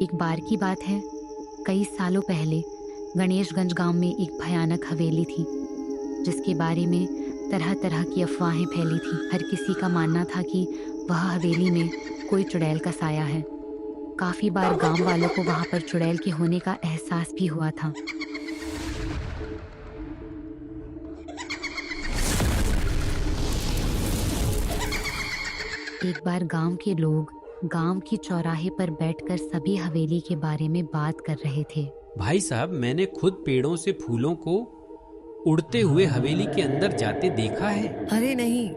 एक बार की बात है, कई सालों पहले गणेशगंज गांव में एक भयानक हवेली थी जिसके बारे में तरह तरह की अफवाहें फैली थी। हर किसी का मानना था कि वह हवेली में कोई चुड़ैल का साया है। काफी बार गांव वालों को वहां पर चुड़ैल के होने का एहसास भी हुआ था। एक बार गांव के लोग गांव की चौराहे पर बैठकर सभी हवेली के बारे में बात कर रहे थे। भाई साहब, मैंने खुद पेड़ों से फूलों को उड़ते हुए हवेली के अंदर जाते देखा है। अरे नहीं,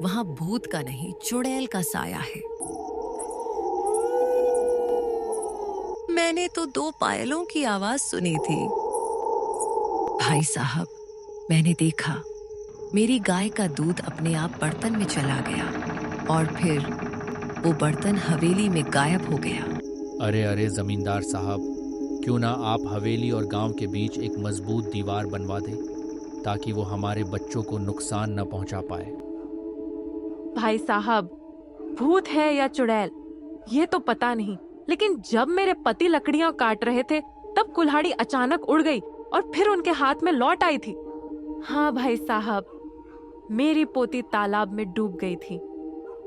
वहाँ भूत का नहीं, चुड़ैल का साया है। मैंने तो 2 पायलों की आवाज सुनी थी। भाई साहब, मैंने देखा मेरी गाय का दूध अपने आप बर्तन में चला गया और फिर वो बर्तन हवेली में गायब हो गया। अरे अरे जमींदार साहब, क्यों ना आप हवेली और गांव के बीच एक मजबूत दीवार बनवा दें ताकि वो हमारे बच्चों को नुकसान न पहुंचा पाए। भाई साहब, भूत है या चुड़ैल ये तो पता नहीं, लेकिन जब मेरे पति लकड़ियां काट रहे थे तब कुल्हाड़ी अचानक उड़ गई और फिर उनके हाथ में लौट आई थी। हाँ भाई साहब, मेरी पोती तालाब में डूब गई थी,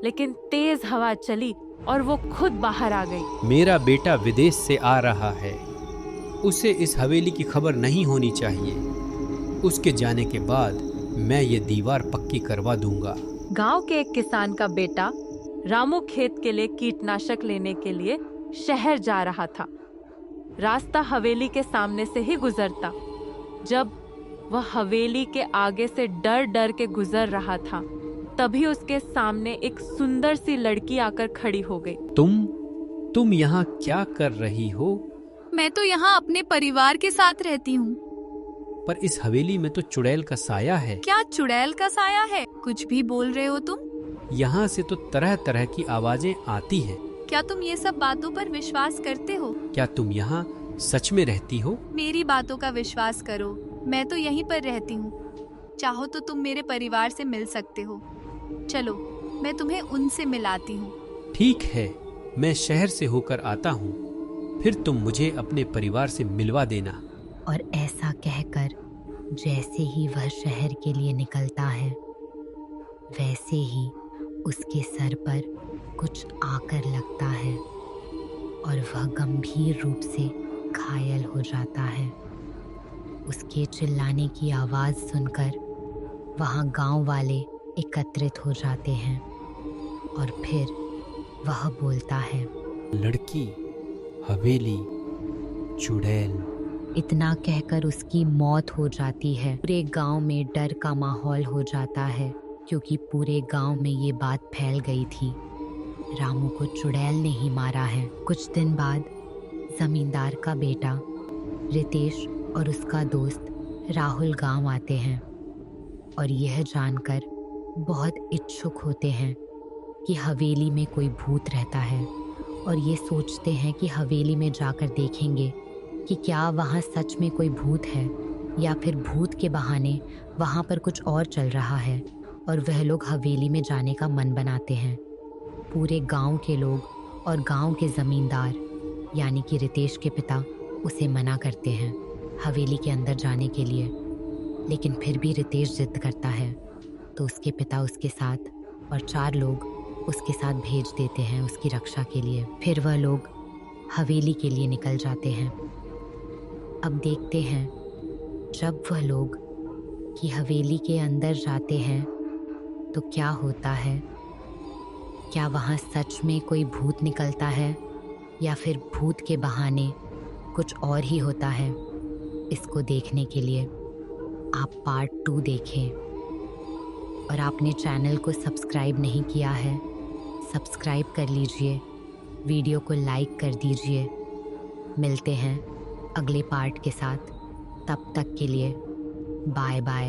लेकिन तेज हवा चली और वो खुद बाहर आ गई। मेरा बेटा विदेश से आ रहा है, उसे इस हवेली की खबर नहीं होनी चाहिए। उसके जाने के बाद मैं ये दीवार पक्की करवा दूंगा। गांव के एक किसान का बेटा रामू खेत के लिए कीटनाशक लेने के लिए शहर जा रहा था। रास्ता हवेली के सामने से ही गुजरता। जब वह हवेली के आगे से डर डर के गुजर रहा था, तभी उसके सामने एक सुंदर सी लड़की आकर खड़ी हो गई। तुम यहाँ क्या कर रही हो? मैं तो यहाँ अपने परिवार के साथ रहती हूँ। पर इस हवेली में तो चुड़ैल का साया है। क्या चुड़ैल का साया है? कुछ भी बोल रहे हो तुम। यहाँ से तो तरह तरह की आवाजें आती हैं। क्या तुम ये सब बातों पर विश्वास करते हो? क्या तुम यहाँ सच में रहती हो? मेरी बातों का विश्वास करो, मैं तो यहीं पर रहती हूँ। चाहो तो तुम मेरे परिवार से मिल सकते हो। चलो, मैं तुम्हें उनसे मिलाती हूँ। ठीक है, मैं शहर से होकर आता हूँ, फिर तुम मुझे अपने परिवार से मिलवा देना। और ऐसा कहकर जैसे ही वह शहर के लिए निकलता है, वैसे ही उसके सर पर कुछ आकर लगता है और वह गंभीर रूप से घायल हो जाता है। उसके चिल्लाने की आवाज़ सुनकर वहाँ गांव वाले एकत्रित हो जाते हैं और फिर वह बोलता है, लड़की, हवेली, चुड़ैल। इतना कहकर उसकी मौत हो जाती है। पूरे गांव में डर का माहौल हो जाता है क्योंकि पूरे गांव में ये बात फैल गई थी, रामू को चुड़ैल ने ही मारा है। कुछ दिन बाद जमींदार का बेटा रितेश और उसका दोस्त राहुल गांव आते हैं और यह जानकर बहुत इच्छुक होते हैं कि हवेली में कोई भूत रहता है और ये सोचते हैं कि हवेली में जाकर देखेंगे कि क्या वहाँ सच में कोई भूत है या फिर भूत के बहाने वहाँ पर कुछ और चल रहा है। और वह लोग हवेली में जाने का मन बनाते हैं। पूरे गांव के लोग और गांव के ज़मींदार यानी कि रितेश के पिता उसे मना करते हैं हवेली के अंदर जाने के लिए, लेकिन फिर भी रितेश जिद करता है तो उसके पिता उसके साथ और 4 लोग उसके साथ भेज देते हैं उसकी रक्षा के लिए। फिर वह लोग हवेली के लिए निकल जाते हैं। अब देखते हैं जब वह लोग कि हवेली के अंदर जाते हैं तो क्या होता है। क्या वहाँ सच में कोई भूत निकलता है या फिर भूत के बहाने कुछ और ही होता है। इसको देखने के लिए आप पार्ट 2 देखें और आपने चैनल को सब्सक्राइब नहीं किया है, सब्सक्राइब कर लीजिए, वीडियो को लाइक कर दीजिए। मिलते हैं अगले पार्ट के साथ, तब तक के लिए बाय बाय।